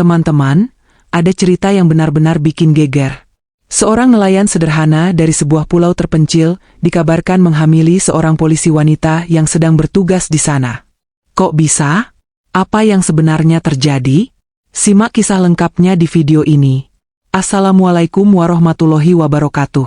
Teman-teman, ada cerita yang benar-benar bikin geger. Seorang nelayan sederhana dari sebuah pulau terpencil dikabarkan menghamili seorang polisi wanita yang sedang bertugas di sana. Kok bisa? Apa yang sebenarnya terjadi? Simak kisah lengkapnya di video ini. Assalamualaikum warahmatullahi wabarakatuh.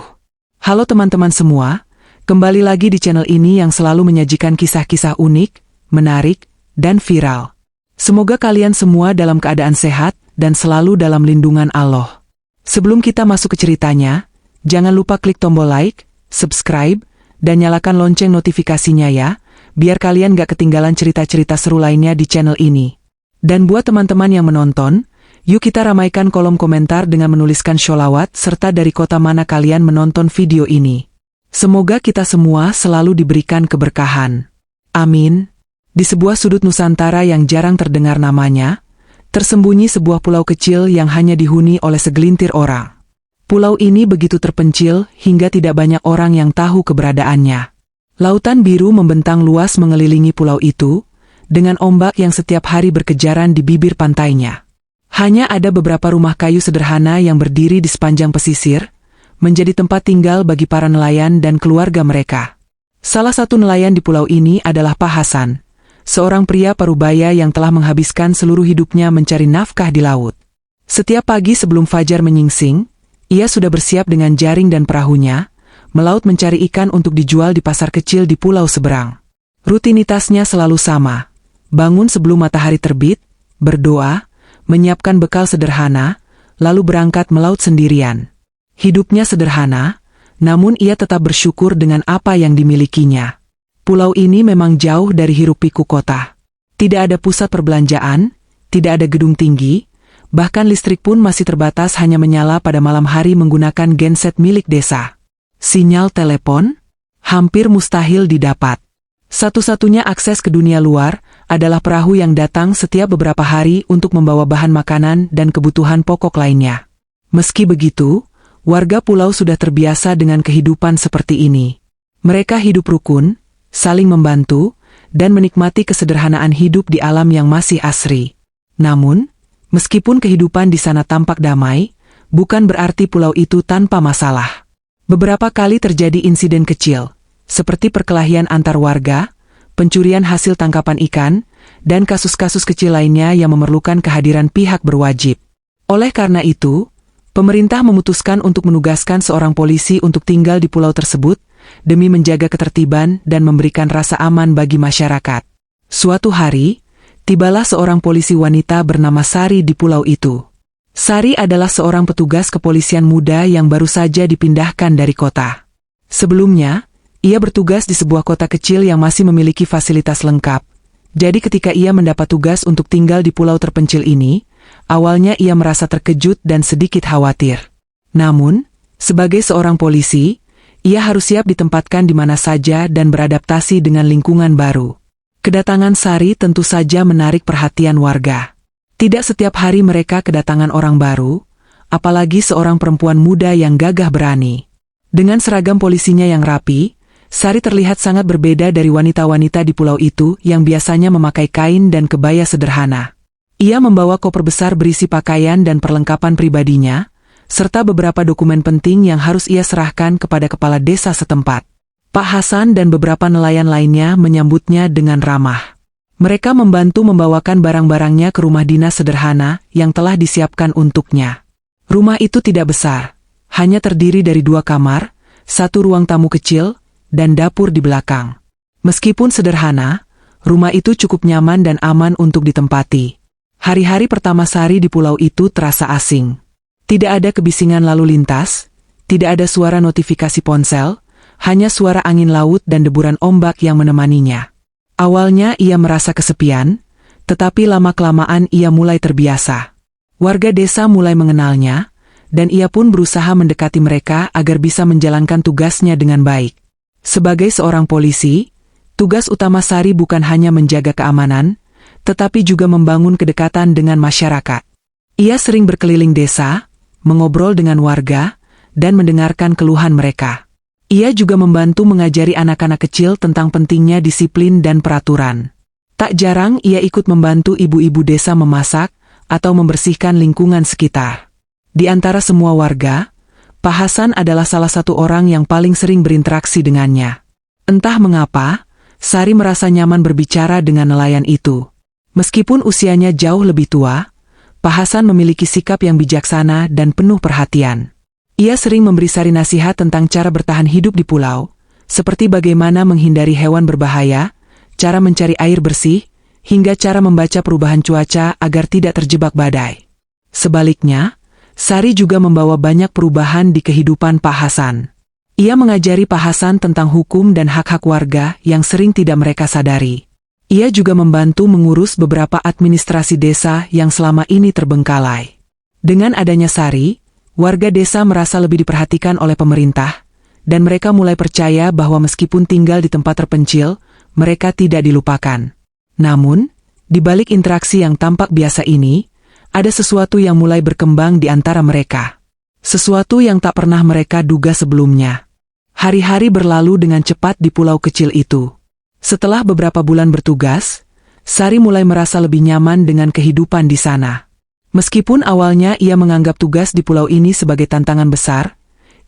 Halo teman-teman semua, kembali lagi di channel ini yang selalu menyajikan kisah-kisah unik, menarik, dan viral. Semoga kalian semua dalam keadaan sehat dan selalu dalam lindungan Allah. Sebelum kita masuk ke ceritanya, jangan lupa klik tombol like, subscribe, dan nyalakan lonceng notifikasinya ya, biar kalian gak ketinggalan cerita-cerita seru lainnya di channel ini. Dan buat teman-teman yang menonton, yuk kita ramaikan kolom komentar dengan menuliskan sholawat serta dari kota mana kalian menonton video ini. Semoga kita semua selalu diberikan keberkahan. Amin. Di sebuah sudut Nusantara yang jarang terdengar namanya, tersembunyi sebuah pulau kecil yang hanya dihuni oleh segelintir orang. Pulau ini begitu terpencil hingga tidak banyak orang yang tahu keberadaannya. Lautan biru membentang luas mengelilingi pulau itu, dengan ombak yang setiap hari berkejaran di bibir pantainya. Hanya ada beberapa rumah kayu sederhana yang berdiri di sepanjang pesisir, menjadi tempat tinggal bagi para nelayan dan keluarga mereka. Salah satu nelayan di pulau ini adalah Pak Hasan, seorang pria parubaya yang telah menghabiskan seluruh hidupnya mencari nafkah di laut. Setiap pagi sebelum fajar menyingsing, ia sudah bersiap dengan jaring dan perahunya, melaut mencari ikan untuk dijual di pasar kecil di pulau seberang. Rutinitasnya selalu sama, bangun sebelum matahari terbit, berdoa, menyiapkan bekal sederhana, lalu berangkat melaut sendirian. Hidupnya sederhana, namun ia tetap bersyukur dengan apa yang dimilikinya. Pulau ini memang jauh dari hiruk-pikuk kota. Tidak ada pusat perbelanjaan, tidak ada gedung tinggi, bahkan listrik pun masih terbatas hanya menyala pada malam hari menggunakan genset milik desa. Sinyal telepon hampir mustahil didapat. Satu-satunya akses ke dunia luar adalah perahu yang datang setiap beberapa hari untuk membawa bahan makanan dan kebutuhan pokok lainnya. Meski begitu, warga pulau sudah terbiasa dengan kehidupan seperti ini. Mereka hidup rukun, saling membantu, dan menikmati kesederhanaan hidup di alam yang masih asri. Namun, meskipun kehidupan di sana tampak damai, bukan berarti pulau itu tanpa masalah. Beberapa kali terjadi insiden kecil, seperti perkelahian antar warga, pencurian hasil tangkapan ikan, dan kasus-kasus kecil lainnya yang memerlukan kehadiran pihak berwajib. Oleh karena itu, pemerintah memutuskan untuk menugaskan seorang polisi untuk tinggal di pulau tersebut, demi menjaga ketertiban dan memberikan rasa aman bagi masyarakat. Suatu hari, tibalah seorang polisi wanita bernama Sari di pulau itu. Sari adalah seorang petugas kepolisian muda yang baru saja dipindahkan dari kota. Sebelumnya, ia bertugas di sebuah kota kecil yang masih memiliki fasilitas lengkap. Jadi ketika ia mendapat tugas untuk tinggal di pulau terpencil ini, awalnya ia merasa terkejut dan sedikit khawatir. Namun, sebagai seorang polisi, ia harus siap ditempatkan di mana saja dan beradaptasi dengan lingkungan baru. Kedatangan Sari tentu saja menarik perhatian warga. Tidak setiap hari mereka kedatangan orang baru, apalagi seorang perempuan muda yang gagah berani. Dengan seragam polisinya yang rapi, Sari terlihat sangat berbeda dari wanita-wanita di pulau itu yang biasanya memakai kain dan kebaya sederhana. Ia membawa koper besar berisi pakaian dan perlengkapan pribadinya, serta beberapa dokumen penting yang harus ia serahkan kepada kepala desa setempat. Pak Hasan dan beberapa nelayan lainnya menyambutnya dengan ramah. Mereka membantu membawakan barang-barangnya ke rumah dinas sederhana yang telah disiapkan untuknya. Rumah itu tidak besar, hanya terdiri dari 2 kamar, 1 ruang tamu kecil, dan dapur di belakang. Meskipun sederhana, rumah itu cukup nyaman dan aman untuk ditempati. Hari-hari pertama Sari di pulau itu terasa asing. Tidak ada kebisingan lalu lintas, tidak ada suara notifikasi ponsel, hanya suara angin laut dan deburan ombak yang menemaninya. Awalnya ia merasa kesepian, tetapi lama-kelamaan ia mulai terbiasa. Warga desa mulai mengenalnya, dan ia pun berusaha mendekati mereka agar bisa menjalankan tugasnya dengan baik. Sebagai seorang polisi, tugas utama Sari bukan hanya menjaga keamanan, tetapi juga membangun kedekatan dengan masyarakat. Ia sering berkeliling desa, mengobrol dengan warga, dan mendengarkan keluhan mereka. Ia juga membantu mengajari anak-anak kecil tentang pentingnya disiplin dan peraturan. Tak jarang ia ikut membantu ibu-ibu desa memasak, atau membersihkan lingkungan sekitar. Di antara semua warga, Pak Hasan adalah salah satu orang yang paling sering berinteraksi dengannya. Entah mengapa, Sari merasa nyaman berbicara dengan nelayan itu. Meskipun usianya jauh lebih tua, Pak Hasan memiliki sikap yang bijaksana dan penuh perhatian. Ia sering memberi Sari nasihat tentang cara bertahan hidup di pulau, seperti bagaimana menghindari hewan berbahaya, cara mencari air bersih, hingga cara membaca perubahan cuaca agar tidak terjebak badai. Sebaliknya, Sari juga membawa banyak perubahan di kehidupan Pak Hasan. Ia mengajari Pak Hasan tentang hukum dan hak-hak warga yang sering tidak mereka sadari. Ia juga membantu mengurus beberapa administrasi desa yang selama ini terbengkalai. Dengan adanya Sari, warga desa merasa lebih diperhatikan oleh pemerintah, dan mereka mulai percaya bahwa meskipun tinggal di tempat terpencil, mereka tidak dilupakan. Namun, di balik interaksi yang tampak biasa ini, ada sesuatu yang mulai berkembang di antara mereka. Sesuatu yang tak pernah mereka duga sebelumnya. Hari-hari berlalu dengan cepat di pulau kecil itu. Setelah beberapa bulan bertugas, Sari mulai merasa lebih nyaman dengan kehidupan di sana. Meskipun awalnya ia menganggap tugas di pulau ini sebagai tantangan besar,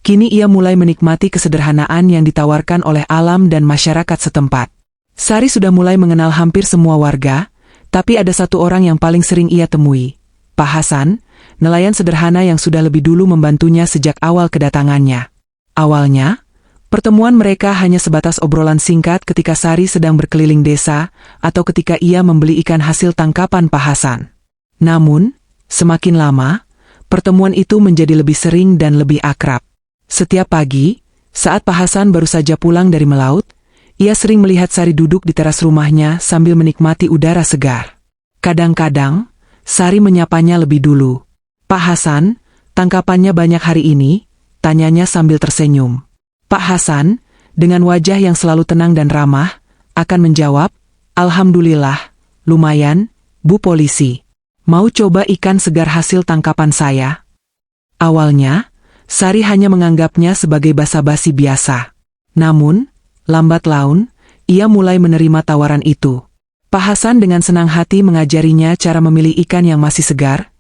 kini ia mulai menikmati kesederhanaan yang ditawarkan oleh alam dan masyarakat setempat. Sari sudah mulai mengenal hampir semua warga, tapi ada satu orang yang paling sering ia temui. Pak Hasan, nelayan sederhana yang sudah lebih dulu membantunya sejak awal kedatangannya. Awalnya, pertemuan mereka hanya sebatas obrolan singkat ketika Sari sedang berkeliling desa atau ketika ia membeli ikan hasil tangkapan Pak Hasan. Namun, semakin lama, pertemuan itu menjadi lebih sering dan lebih akrab. Setiap pagi, saat Pak Hasan baru saja pulang dari melaut, ia sering melihat Sari duduk di teras rumahnya sambil menikmati udara segar. Kadang-kadang, Sari menyapanya lebih dulu. "Pak Hasan, tangkapannya banyak hari ini?" tanyanya sambil tersenyum. Pak Hasan, dengan wajah yang selalu tenang dan ramah, akan menjawab, "Alhamdulillah, lumayan, Bu Polisi. Mau coba ikan segar hasil tangkapan saya?" Awalnya, Sari hanya menganggapnya sebagai basa-basi biasa. Namun, lambat laun, ia mulai menerima tawaran itu. Pak Hasan dengan senang hati mengajarinya cara memilih ikan yang masih segar,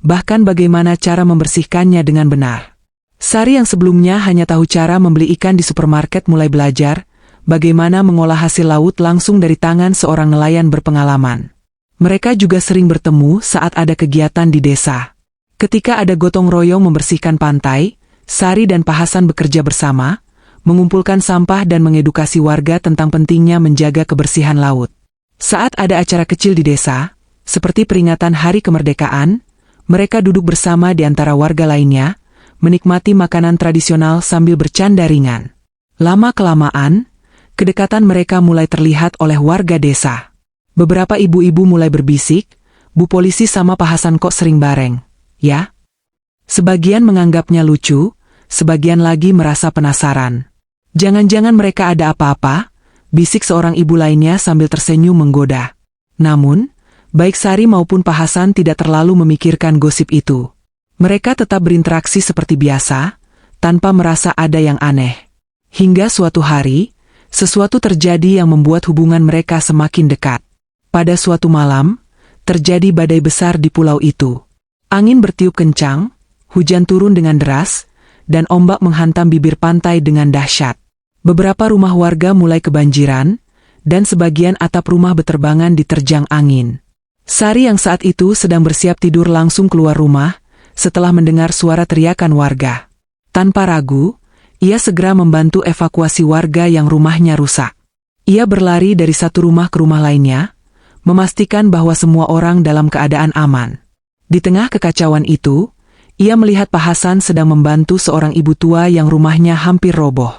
bahkan bagaimana cara membersihkannya dengan benar. Sari yang sebelumnya hanya tahu cara membeli ikan di supermarket mulai belajar bagaimana mengolah hasil laut langsung dari tangan seorang nelayan berpengalaman. Mereka juga sering bertemu saat ada kegiatan di desa. Ketika ada gotong royong membersihkan pantai, Sari dan Pak Hasan bekerja bersama, mengumpulkan sampah dan mengedukasi warga tentang pentingnya menjaga kebersihan laut. Saat ada acara kecil di desa, seperti peringatan Hari Kemerdekaan, mereka duduk bersama di antara warga lainnya, menikmati makanan tradisional sambil bercanda ringan. Lama-kelamaan, kedekatan mereka mulai terlihat oleh warga desa. Beberapa ibu-ibu mulai berbisik, "Bu Polisi sama Pak Hasan kok sering bareng, ya?" Sebagian menganggapnya lucu, sebagian lagi merasa penasaran. "Jangan-jangan mereka ada apa-apa?" bisik seorang ibu lainnya sambil tersenyum menggoda. Namun, baik Sari maupun Pak Hasan tidak terlalu memikirkan gosip itu. Mereka tetap berinteraksi seperti biasa, tanpa merasa ada yang aneh. Hingga suatu hari, sesuatu terjadi yang membuat hubungan mereka semakin dekat. Pada suatu malam, terjadi badai besar di pulau itu. Angin bertiup kencang, hujan turun dengan deras, dan ombak menghantam bibir pantai dengan dahsyat. Beberapa rumah warga mulai kebanjiran, dan sebagian atap rumah beterbangan diterjang angin. Sari yang saat itu sedang bersiap tidur langsung keluar rumah, setelah mendengar suara teriakan warga. Tanpa ragu, ia segera membantu evakuasi warga yang rumahnya rusak. Ia berlari dari satu rumah ke rumah lainnya, memastikan bahwa semua orang dalam keadaan aman. Di tengah kekacauan itu, ia melihat Pak Hasan sedang membantu seorang ibu tua yang rumahnya hampir roboh.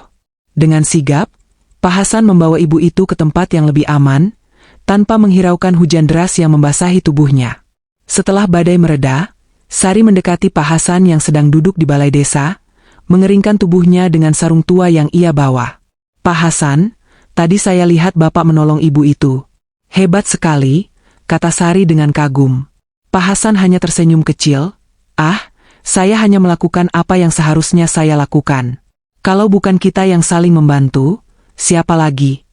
Dengan sigap, Pak Hasan membawa ibu itu ke tempat yang lebih aman, tanpa menghiraukan hujan deras yang membasahi tubuhnya. Setelah badai mereda, Sari mendekati Pak Hasan yang sedang duduk di balai desa, mengeringkan tubuhnya dengan sarung tua yang ia bawa. "Pak Hasan, tadi saya lihat Bapak menolong ibu itu. Hebat sekali," kata Sari dengan kagum. Pak Hasan hanya tersenyum kecil, "Ah, saya hanya melakukan apa yang seharusnya saya lakukan. Kalau bukan kita yang saling membantu, siapa lagi?"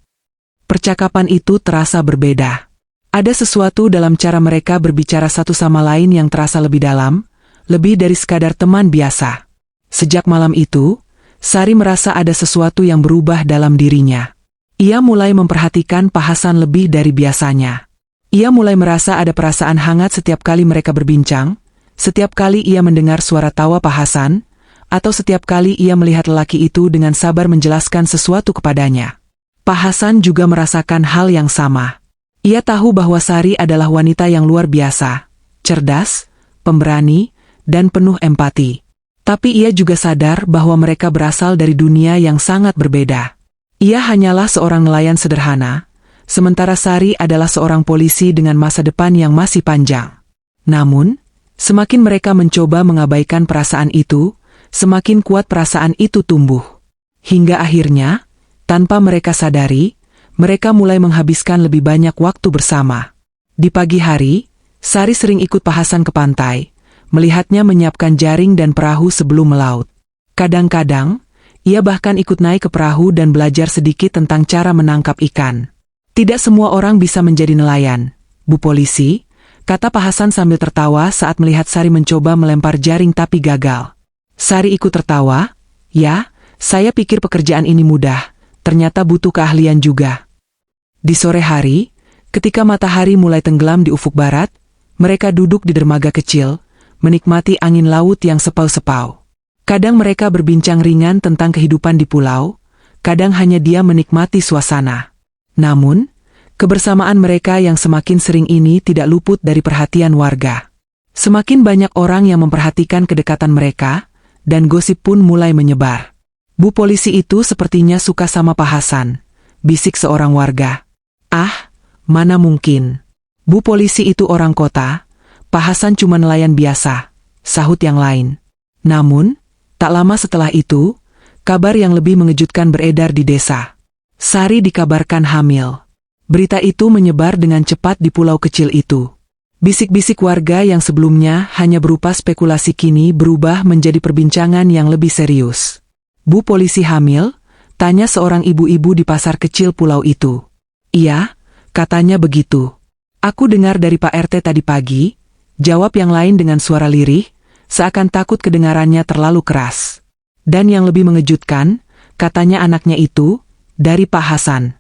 Percakapan itu terasa berbeda. Ada sesuatu dalam cara mereka berbicara satu sama lain yang terasa lebih dalam, lebih dari sekadar teman biasa. Sejak malam itu, Sari merasa ada sesuatu yang berubah dalam dirinya. Ia mulai memperhatikan Pak Hasan lebih dari biasanya. Ia mulai merasa ada perasaan hangat setiap kali mereka berbincang, setiap kali ia mendengar suara tawa Pak Hasan, atau setiap kali ia melihat lelaki itu dengan sabar menjelaskan sesuatu kepadanya. Pak Hasan juga merasakan hal yang sama. Ia tahu bahwa Sari adalah wanita yang luar biasa, cerdas, pemberani, dan penuh empati. Tapi ia juga sadar bahwa mereka berasal dari dunia yang sangat berbeda. Ia hanyalah seorang nelayan sederhana, sementara Sari adalah seorang polisi dengan masa depan yang masih panjang. Namun, semakin mereka mencoba mengabaikan perasaan itu, semakin kuat perasaan itu tumbuh. Hingga akhirnya, tanpa mereka sadari, mereka mulai menghabiskan lebih banyak waktu bersama. Di pagi hari, Sari sering ikut Pak Hasan ke pantai, melihatnya menyiapkan jaring dan perahu sebelum melaut. Kadang-kadang, ia bahkan ikut naik ke perahu dan belajar sedikit tentang cara menangkap ikan. Tidak semua orang bisa menjadi nelayan, Bu Polisi, kata Pak Hasan sambil tertawa saat melihat Sari mencoba melempar jaring tapi gagal. Sari ikut tertawa, "Ya, saya pikir pekerjaan ini mudah, ternyata butuh keahlian juga." Di sore hari, ketika matahari mulai tenggelam di ufuk barat, mereka duduk di dermaga kecil, menikmati angin laut yang sepau-sepau. Kadang mereka berbincang ringan tentang kehidupan di pulau, kadang hanya dia menikmati suasana. Namun, kebersamaan mereka yang semakin sering ini tidak luput dari perhatian warga. Semakin banyak orang yang memperhatikan kedekatan mereka, dan gosip pun mulai menyebar. "Bu polisi itu sepertinya suka sama Pak Hasan," bisik seorang warga. "Ah, mana mungkin. Bu polisi itu orang kota, Pak Hasan cuma nelayan biasa," sahut yang lain. Namun, tak lama setelah itu, kabar yang lebih mengejutkan beredar di desa. Sari dikabarkan hamil. Berita itu menyebar dengan cepat di pulau kecil itu. Bisik-bisik warga yang sebelumnya hanya berupa spekulasi kini berubah menjadi perbincangan yang lebih serius. "Bu polisi hamil?" tanya seorang ibu-ibu di pasar kecil pulau itu. "Iya, katanya begitu. Aku dengar dari Pak RT tadi pagi," jawab yang lain dengan suara lirih, seakan takut kedengarannya terlalu keras. "Dan yang lebih mengejutkan, katanya anaknya itu dari Pak Hasan."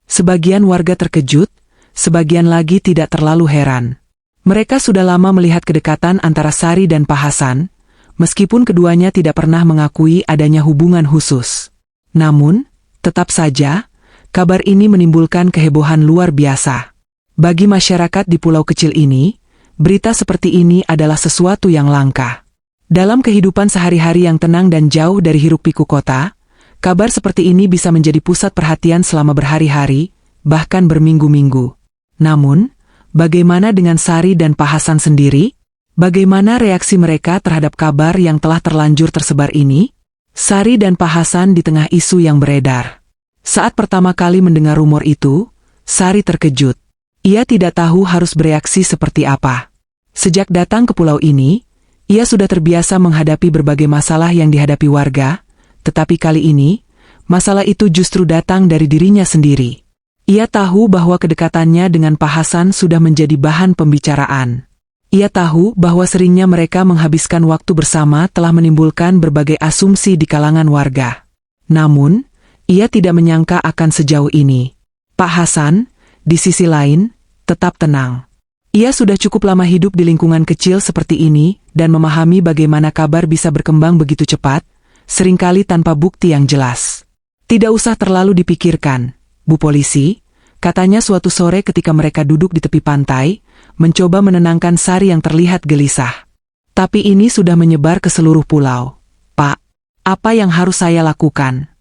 Sebagian warga terkejut, sebagian lagi tidak terlalu heran. Mereka sudah lama melihat kedekatan antara Sari dan Pak Hasan, meskipun keduanya tidak pernah mengakui adanya hubungan khusus. Namun, tetap saja, kabar ini menimbulkan kehebohan luar biasa. Bagi masyarakat di pulau kecil ini, berita seperti ini adalah sesuatu yang langka. Dalam kehidupan sehari-hari yang tenang dan jauh dari hiruk-pikuk kota, kabar seperti ini bisa menjadi pusat perhatian selama berhari-hari, bahkan berminggu-minggu. Namun, bagaimana dengan Sari dan Pak Hasan sendiri? Bagaimana reaksi mereka terhadap kabar yang telah terlanjur tersebar ini? Sari dan Pak Hasan di tengah isu yang beredar. Saat pertama kali mendengar rumor itu, Sari terkejut. Ia tidak tahu harus bereaksi seperti apa. Sejak datang ke pulau ini, ia sudah terbiasa menghadapi berbagai masalah yang dihadapi warga, tetapi kali ini, masalah itu justru datang dari dirinya sendiri. Ia tahu bahwa kedekatannya dengan Pak Hasan sudah menjadi bahan pembicaraan. Ia tahu bahwa seringnya mereka menghabiskan waktu bersama telah menimbulkan berbagai asumsi di kalangan warga. Namun, ia tidak menyangka akan sejauh ini. Pak Hasan, di sisi lain, tetap tenang. Ia sudah cukup lama hidup di lingkungan kecil seperti ini dan memahami bagaimana kabar bisa berkembang begitu cepat, seringkali tanpa bukti yang jelas. "Tidak usah terlalu dipikirkan, Bu Polisi," katanya suatu sore ketika mereka duduk di tepi pantai, mencoba menenangkan Sari yang terlihat gelisah. "Tapi ini sudah menyebar ke seluruh pulau. Pak, apa yang harus saya lakukan?"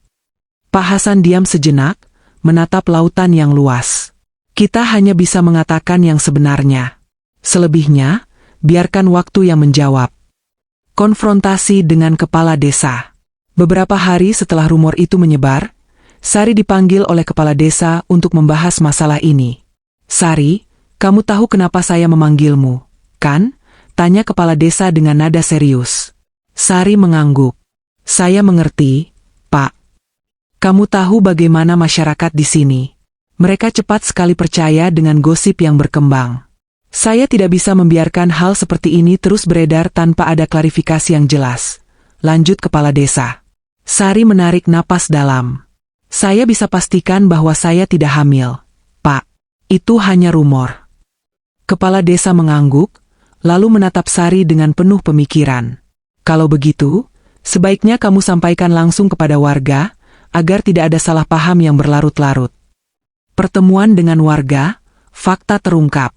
Pak Hasan diam sejenak, menatap lautan yang luas. "Kita hanya bisa mengatakan yang sebenarnya. Selebihnya, biarkan waktu yang menjawab." Konfrontasi dengan kepala desa. Beberapa hari setelah rumor itu menyebar, Sari dipanggil oleh kepala desa untuk membahas masalah ini. "Sari, kamu tahu kenapa saya memanggilmu, kan?" tanya kepala desa dengan nada serius. Sari mengangguk. "Saya mengerti, Pak. Kamu tahu bagaimana masyarakat di sini. Mereka cepat sekali percaya dengan gosip yang berkembang. Saya tidak bisa membiarkan hal seperti ini terus beredar tanpa ada klarifikasi yang jelas. Lanjut Kepala Desa. Sari menarik napas dalam. Saya bisa pastikan bahwa saya tidak hamil, Pak. Itu hanya rumor. Kepala Desa mengangguk, lalu menatap Sari dengan penuh pemikiran. Kalau begitu, sebaiknya kamu sampaikan langsung kepada warga, agar tidak ada salah paham yang berlarut-larut. Pertemuan dengan warga, fakta terungkap.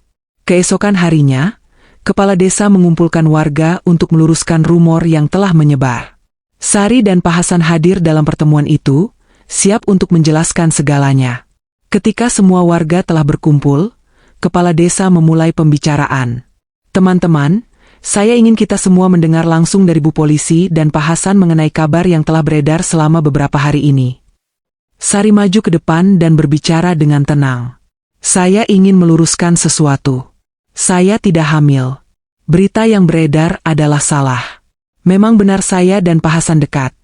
Keesokan harinya, Kepala Desa mengumpulkan warga untuk meluruskan rumor yang telah menyebar. Sari dan Pak Hasan hadir dalam pertemuan itu, siap untuk menjelaskan segalanya. Ketika semua warga telah berkumpul, Kepala Desa memulai pembicaraan. Teman-teman, saya ingin kita semua mendengar langsung dari Bu Polisi dan Pak Hasan mengenai kabar yang telah beredar selama beberapa hari ini. Sari maju ke depan dan berbicara dengan tenang. Saya ingin meluruskan sesuatu. Saya tidak hamil. Berita yang beredar adalah salah. Memang benar saya dan Pak Hasan dekat,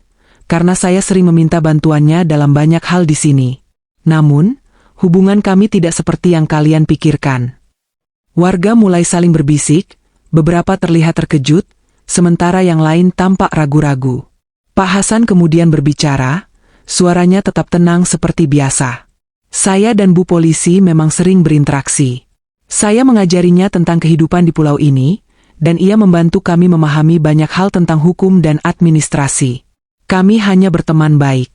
karena saya sering meminta bantuannya dalam banyak hal di sini. Namun, hubungan kami tidak seperti yang kalian pikirkan. Warga mulai saling berbisik, beberapa terlihat terkejut, sementara yang lain tampak ragu-ragu. Pak Hasan kemudian berbicara, suaranya tetap tenang seperti biasa. Saya dan Bu Polisi memang sering berinteraksi. Saya mengajarinya tentang kehidupan di pulau ini, dan ia membantu kami memahami banyak hal tentang hukum dan administrasi. Kami hanya berteman baik.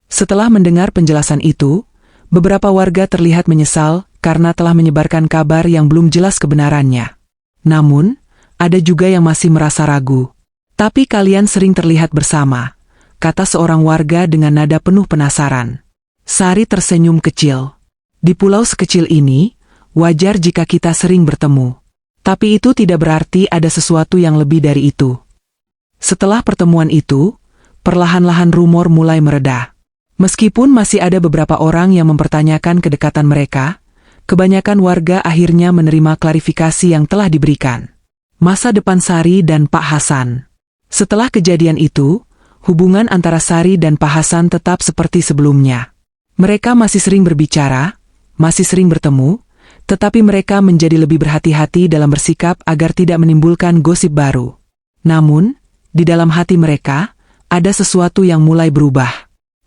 Setelah mendengar penjelasan itu, beberapa warga terlihat menyesal karena telah menyebarkan kabar yang belum jelas kebenarannya. Namun, ada juga yang masih merasa ragu. Tapi kalian sering terlihat bersama, kata seorang warga dengan nada penuh penasaran. Sari tersenyum kecil. Di pulau sekecil ini, wajar jika kita sering bertemu. Tapi itu tidak berarti ada sesuatu yang lebih dari itu. Setelah pertemuan itu, perlahan-lahan rumor mulai mereda. Meskipun masih ada beberapa orang yang mempertanyakan kedekatan mereka, kebanyakan warga akhirnya menerima klarifikasi yang telah diberikan. Masa depan Sari dan Pak Hasan. Setelah kejadian itu, hubungan antara Sari dan Pak Hasan tetap seperti sebelumnya. Mereka masih sering berbicara, masih sering bertemu, tetapi mereka menjadi lebih berhati-hati dalam bersikap agar tidak menimbulkan gosip baru. Namun, di dalam hati mereka, ada sesuatu yang mulai berubah.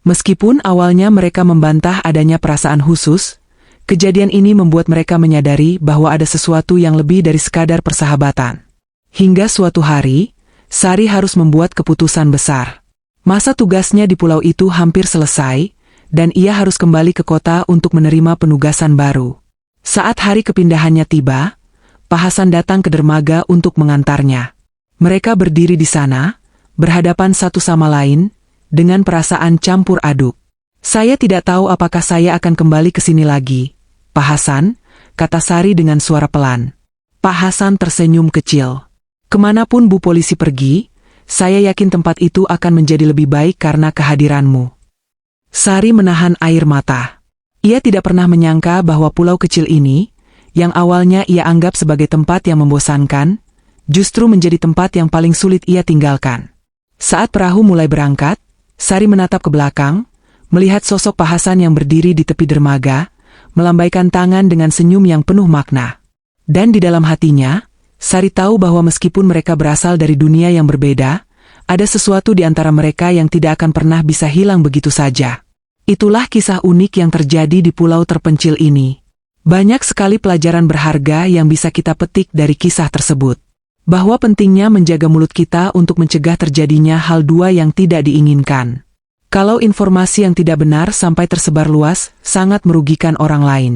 Meskipun awalnya mereka membantah adanya perasaan khusus, kejadian ini membuat mereka menyadari bahwa ada sesuatu yang lebih dari sekadar persahabatan. Hingga suatu hari, Sari harus membuat keputusan besar. Masa tugasnya di pulau itu hampir selesai, dan ia harus kembali ke kota untuk menerima penugasan baru. Saat hari kepindahannya tiba, Pak Hasan datang ke dermaga untuk mengantarnya. Mereka berdiri di sana, berhadapan satu sama lain, dengan perasaan campur aduk. Saya tidak tahu apakah saya akan kembali ke sini lagi, Pak Hasan, kata Sari dengan suara pelan. Pak Hasan tersenyum kecil. Kemanapun Bu Polisi pergi, saya yakin tempat itu akan menjadi lebih baik karena kehadiranmu. Sari menahan air mata. Ia tidak pernah menyangka bahwa pulau kecil ini, yang awalnya ia anggap sebagai tempat yang membosankan, justru menjadi tempat yang paling sulit ia tinggalkan. Saat perahu mulai berangkat, Sari menatap ke belakang, melihat sosok Pak Hasan yang berdiri di tepi dermaga, melambaikan tangan dengan senyum yang penuh makna. Dan di dalam hatinya, Sari tahu bahwa meskipun mereka berasal dari dunia yang berbeda, ada sesuatu di antara mereka yang tidak akan pernah bisa hilang begitu saja. Itulah kisah unik yang terjadi di pulau terpencil ini. Banyak sekali pelajaran berharga yang bisa kita petik dari kisah tersebut. Bahwa pentingnya menjaga mulut kita untuk mencegah terjadinya hal dua yang tidak diinginkan. Kalau informasi yang tidak benar sampai tersebar luas, sangat merugikan orang lain.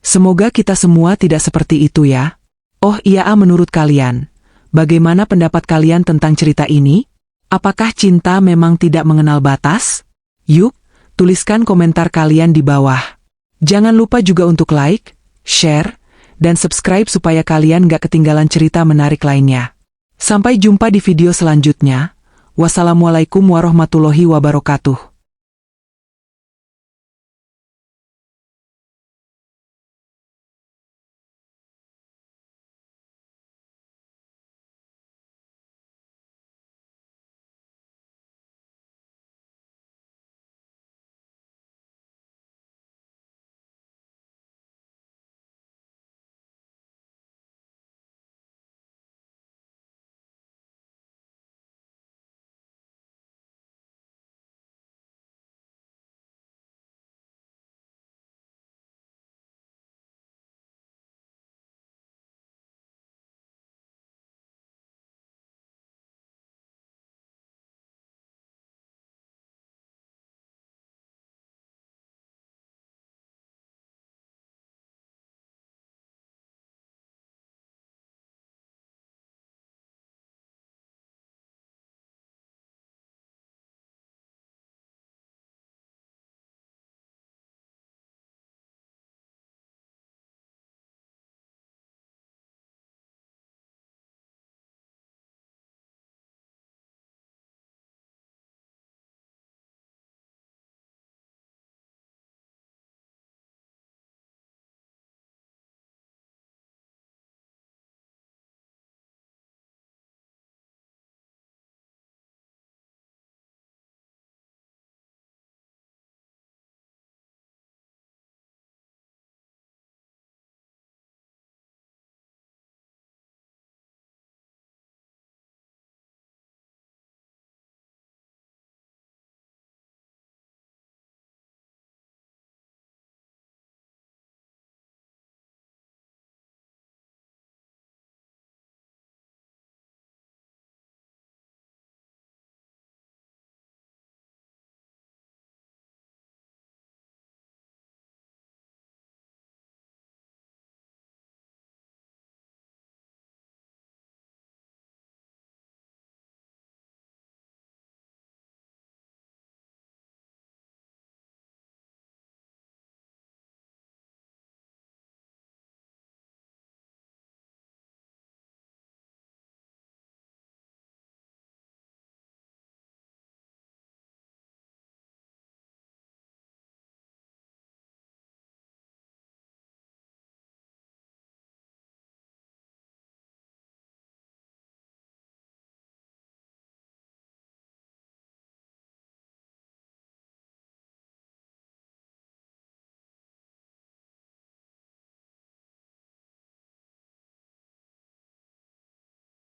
Semoga kita semua tidak seperti itu ya. Oh iya, menurut kalian, bagaimana pendapat kalian tentang cerita ini? Apakah cinta memang tidak mengenal batas? Yuk, tuliskan komentar kalian di bawah. Jangan lupa juga untuk like, share, dan subscribe supaya kalian gak ketinggalan cerita menarik lainnya. Sampai jumpa di video selanjutnya. Wassalamualaikum warahmatullahi wabarakatuh.